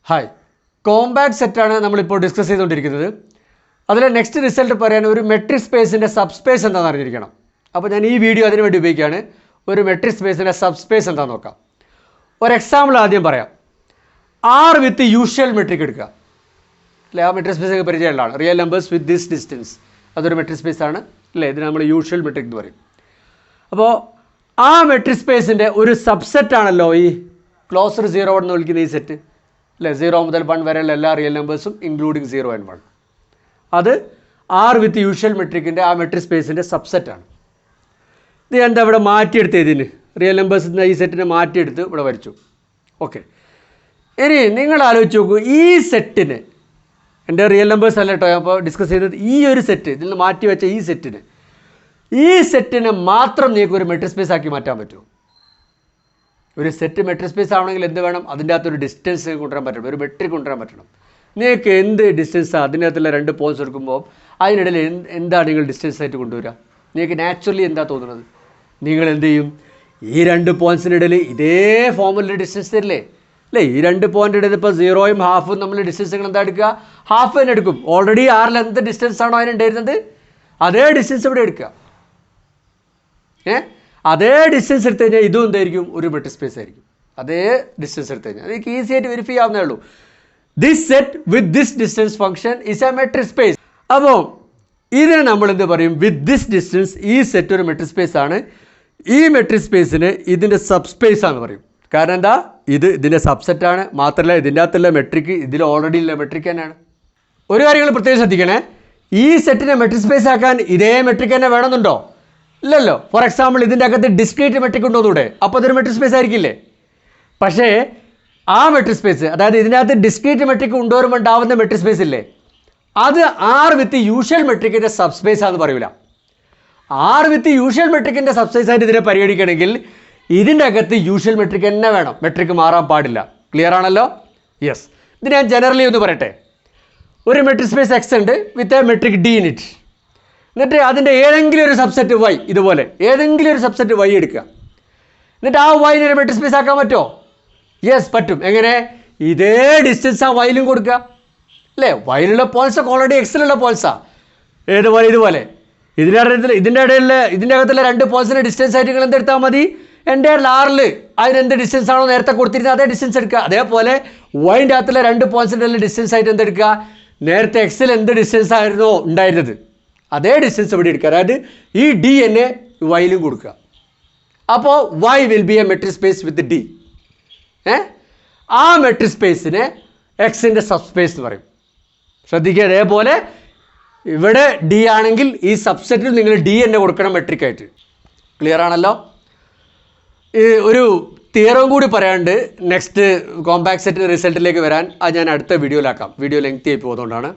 Hi, compact സെറ്റാണ് നമ്മളിപ്പോൾ discuss ചെയ്തുകൊണ്ടിരിക്കുന്നത്. അതിലെ നെക്സ്റ്റ് റിസൾട്ട് പറയാൻ ഒരു മെട്രിക് സ്പേസിൻ്റെ സബ്സ്പേസ് എന്താണെന്ന് അറിഞ്ഞിരിക്കണം. അപ്പോൾ ഞാൻ ഈ വീഡിയോ അതിന് വേണ്ടി ഉപയോഗിക്കുകയാണ്. ഒരു മെട്രിക് സ്പേസിൻ്റെ സബ്സ്പേസ് എന്താണെന്ന് നോക്കാം. ഒരു എക്സാമ്പിൾ ആദ്യം പറയാം. ആർ വിത്ത് യൂഷ്വൽ മെട്രിക് എടുക്കുക അല്ലേ? ആ മെട്രിക് സ്പേസ് ഒക്കെ പരിചയമുള്ളതാണ്. Real numbers with this distance, അതൊരു മെട്രിക് സ്പേസ് ആണ് അല്ലേ? ഇതിന് നമ്മൾ യൂഷ്വൽ മെട്രിക് എന്ന് പറയും. അപ്പോൾ ആ മെട്രിക് സ്പേസിൻ്റെ ഒരു സബ്സെറ്റ് ആണല്ലോ ഈ ക്ലോസർ 0 എന്ന് വിളിക്കുന്ന ഈ സെറ്റ് അല്ലേ? 0 മുതൽ 1 വരെയുള്ള എല്ലാ റിയൽ നമ്പേഴ്സും ഇൻക്ലൂഡിങ് 0 and 1. അത് ആർ വിത്ത് യൂഷ്വൽ മെട്രിക്കിൻ്റെ ആ മെട്രിക് സ്പേസിൻ്റെ സബ്സെറ്റാണ്. ഇത് എന്താ ഇവിടെ മാറ്റിയെടുത്ത് ഇതിന് റിയൽ നമ്പേഴ്സിൻ്റെ ഈ സെറ്റിനെ മാറ്റിയെടുത്ത് ഇവിടെ വരച്ചു. ഓക്കെ, ഇനി നിങ്ങൾ ആലോചിച്ച് നോക്കൂ, ഈ സെറ്റിന് എൻ്റെ റിയൽ നമ്പേഴ്സ് അല്ല കേട്ടോ അപ്പോൾ ഡിസ്കസ് ചെയ്തത്, ഈ ഒരു സെറ്റ് ഇതിൽ നിന്ന് മാറ്റി വെച്ച ഈ സെറ്റിനെ മാത്രം നിങ്ങൾക്ക് ഒരു മെട്രിക് സ്പേസ് ആക്കി മാറ്റാൻ പറ്റുമോ? ഒരു സെറ്റ് മെട്രിക് സ്പേസ് ആവണമെങ്കിൽ എന്ത് വേണം? അതിൻ്റെ അകത്തൊരു ഡിസ്റ്റൻസ് കൊണ്ടുവരാൻ പറ്റണം, ഒരു മെട്രിക് കൊണ്ടുവരാൻ പറ്റണം. നിങ്ങൾക്ക് എന്ത് ഡിസ്റ്റൻസാണ് അതിൻ്റെ അകത്തുള്ള 2 പോയിൻറ്റ്സ് എടുക്കുമ്പോൾ അതിനിടയിൽ എന്താണ് നിങ്ങൾ ഡിസ്റ്റൻസ് ആയിട്ട് കൊണ്ടുവരിക? നിങ്ങൾക്ക് നാച്ചുറലി എന്താ തോന്നുന്നത്? നിങ്ങൾ എന്ത് ചെയ്യും? ഈ 2 പോയിൻറ്റ്സിനിടയിൽ ഇതേ ഫോമിലൊരു ഡിസ്റ്റൻസ് തരില്ലേ അല്ലേ? ഈ 2 പോയിൻ്റ് ഇടയിൽ ഇപ്പോൾ 0ഉം 1/2 നമ്മൾ ഡിസ്റ്റൻസ് നിങ്ങൾ എന്താ എടുക്കുക? 1/2 തന്നെ എടുക്കും. ഓൾറെഡി ആറിൽ എന്ത് ഡിസ്റ്റൻസ് ആണോ അതിനുണ്ടായിരുന്നത് അതേ ഡിസ്റ്റൻസ് ഇവിടെ എടുക്കുക. അതേ ഡിസ്റ്റൻസ് എടുത്തു കഴിഞ്ഞാൽ ഇതും എന്തായിരിക്കും? ഒരു മെട്രിക് സ്പേസ് ആയിരിക്കും. അതേ ഡിസ്റ്റൻസ് എടുത്തു കഴിഞ്ഞാൽ എനിക്ക് ഈസി ആയിട്ട് വെരിഫൈ ആവുന്നേ ഉള്ളൂ. This set with this distance function is A metric space. അപ്പോൾ ഇതിനെ നമ്മൾ എന്ത് പറയും? വിത്ത് ദിസ് ഡിസ്റ്റൻസ് ഈ സെറ്റ് ഒരു മെട്രിക് സ്പേസ് ആണ്. ഈ മെട്രിക് സ്പേസിന് ഇതിൻ്റെ സബ്സ്പേസ് ആണെന്ന് പറയും. കാരണം എന്താ? ഇതിൻ്റെ സബ്സെറ്റാണ്. മാത്രമല്ല ഇതിൻ്റെ അകത്തുള്ള മെട്രിക് ഇതിൽ ഓൾറെഡി ഉള്ള മെട്രിക് തന്നെയാണ്. ഒരു കാര്യങ്ങൾ പ്രത്യേകം ശ്രദ്ധിക്കണേ, ഈ സെറ്റിനെ മെട്രിക് സ്പേസ് ആക്കാൻ ഇതേ മെട്രിക് തന്നെ വേണമെന്നുണ്ടോ? ഇല്ലല്ലോ. ഫോർ എക്സാമ്പിൾ ഇതിൻ്റെ അകത്ത് ഡിസ്ക്രീറ്റ് മെട്രിക് ഉണ്ടോന്നൂടെ? അപ്പോൾ അതൊരു മെട്രിക് സ്പേസ് ആയിരിക്കില്ലേ? പക്ഷേ ആ മെട്രിക് സ്പേസ്, അതായത് ഇതിൻ്റെ അകത്ത് ഡിസ്ക്രീറ്റ് മെട്രിക് കൊണ്ടുവരുമ്പോൾ ഉണ്ടാവുന്ന മെട്രിക് സ്പേസ് ഇല്ലേ, അത് ആർ വിത്ത് യൂഷ്വൽ മെട്രിക്കിൻ്റെ സബ്സ്പേസ് ആണെന്ന് പറയൂല. ആർ വിത്ത് യൂഷ്വൽ മെട്രിക്കിൻ്റെ സബ്സ്പേസ് ആയിട്ട് ഇതിനെ പരിഗണിക്കണമെങ്കിൽ ഇതിൻ്റെ അകത്ത് യൂഷ്വൽ മെട്രിക് തന്നെ വേണം, മെട്രിക് മാറാൻ പാടില്ല. ക്ലിയർ ആണല്ലോ? യെസ്. ഇത് ഞാൻ ജനറലി ഒന്ന് പറയട്ടെ. ഒരു മെട്രിക് സ്പേസ് എക്സ് ഉണ്ട് with a metric D in it. എന്നിട്ട് അതിൻ്റെ ഏതെങ്കിലും ഒരു സബ്സെറ്റ് വൈ, ഇതുപോലെ ഏതെങ്കിലും ഒരു സബ്സെറ്റ് വൈ എടുക്കുക. എന്നിട്ട് ആ വൈനെ ഒരു മെട്രിക് സ്പേസ് ആക്കാൻ പറ്റുമോ? യെസ്, പറ്റും. എങ്ങനെ? ഇതേ ഡിസ്റ്റൻസ് ആ വൈയിലും കൊടുക്കുക അല്ലേ? വൈയിലുള്ള പോയിൻറ്റ്സൊക്കെ ഓൾറെഡി എക്സിലുള്ള പോയിൻറ്റ്സാണ്. ഇതുപോലെ ഇതിൻ്റെ അകത്തുള്ള 2 പോയിൻറ്റ്സിൻ്റെ ഡിസ്റ്റൻസ് ആയിട്ട് നിങ്ങൾ എന്തെടുത്താൽ മതി? എൻ്റെ ആറിൽ അതിനെന്ത് ഡിസ്റ്റൻസ് ആണോ നേരത്തെ കൊടുത്തിരുന്നത് അതേ ഡിസ്റ്റൻസ് എടുക്കുക. അതേപോലെ വൈൻ്റെ അകത്തുള്ള 2 പോയിൻറ്റ്സിൻ്റെ ഡിസ്റ്റൻസ് ആയിട്ട് എന്തെടുക്കുക? നേരത്തെ എക്സിൽ എന്ത് ഡിസ്റ്റൻസ് ആയിരുന്നോ ഉണ്ടായിരുന്നത് അതേ ഡിസ്റ്റൻസ് ഇവിടെ എടുക്കുക. അതായത് ഈ ഡി എന്നെ വൈയിലും കൊടുക്കുക. അപ്പോൾ Y will be a metric space with d. ആ മെട്രിക് സ്പേസിനെ എക്സിൻ്റെ സബ്സ്പേസ് എന്ന് പറയും. ശ്രദ്ധിക്കുക, അതേപോലെ ഇവിടെ ഡി ആണെങ്കിൽ ഈ സബ്സെറ്റിൽ നിങ്ങൾ ഡി എന്നെ കൊടുക്കണം മെട്രിക് ആയിട്ട്. ക്ലിയർ ആണല്ലോ? ഒരു തിയറം കൂടി പറയാണ്ട് നെക്സ്റ്റ് കോമ്പാക്ട് സെറ്റ് റിസൾട്ടിലേക്ക് വരാൻ അത് ഞാൻ അടുത്ത വീഡിയോയിലാക്കാം. വീഡിയോ ലെങ്തി ആയി പോകുന്നതുകൊണ്ടാണ്.